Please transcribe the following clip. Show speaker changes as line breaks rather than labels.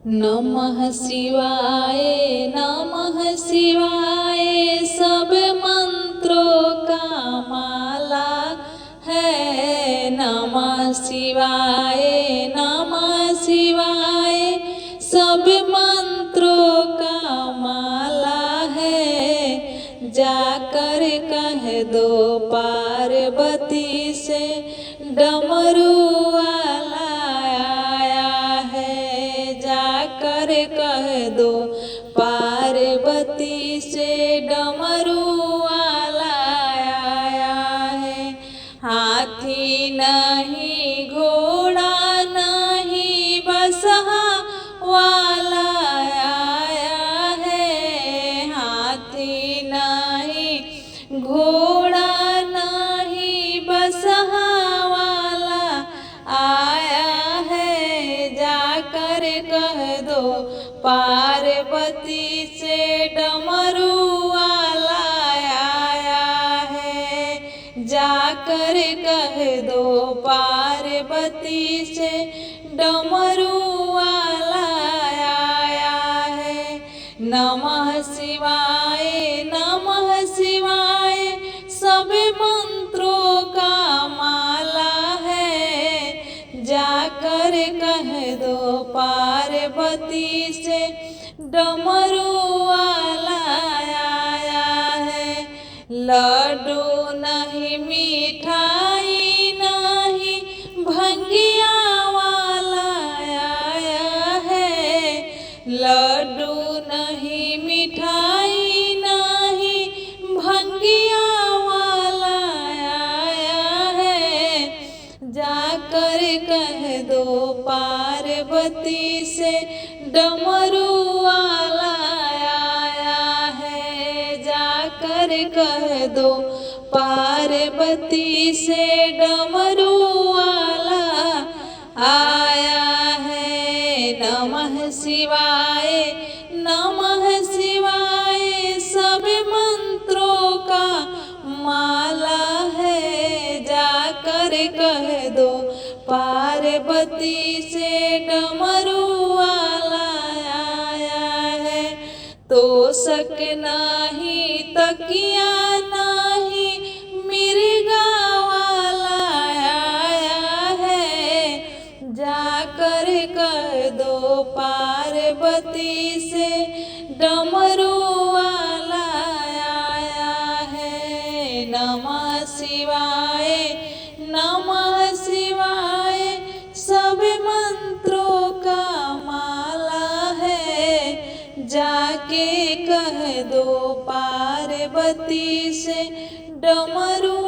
नमः शिवाय नमः शिवाय सब मंत्रों का माला है। नमः शिवाय नमः शिवाय सब मंत्रों का माला है। जाकर कह दो पार्वती से डमरू वाला आया है। जाकर कह दो पार्वती से डमरू वाला आया है। हाथी नहीं घोड़ा नहीं बसहा वाला आया है। हाथी नहीं घोड़ा नहीं बसहा वाला आया है। जाकर कह दो पार्वती से डमरू वाला आया है। जाकर कह दो पार्वती से डमरू वाला आया है। नमः शिवाय नमः शिवाय सब मंत्रों का माला है। जाकर कह दो पार्वती से डमरू वाला आया है। लड्डू नहीं मिठाई नहीं भंगिया वाला आया है। लड्डू नहीं मिठाई नहीं भंगिया वाला आया है। जाकर कह दो पार्वती से डमरू वाला आया है। जाकर कह दो पार्वती से डमरू वाला आया है। नमः शिवाय नमः शिवाय सब मंत्रों का माला है। जाकर कह दो पार्वती से डमरू वाला आया है। तोषक नहीं तकिया नहीं मिर्गा वाला आया है। जाकर कह दो पार्वती से डमरू वाला आया है। नमः शिवाय नमः शिवाय सब मंत्रों का माला है। जाके कह दो पार्वती से डमरू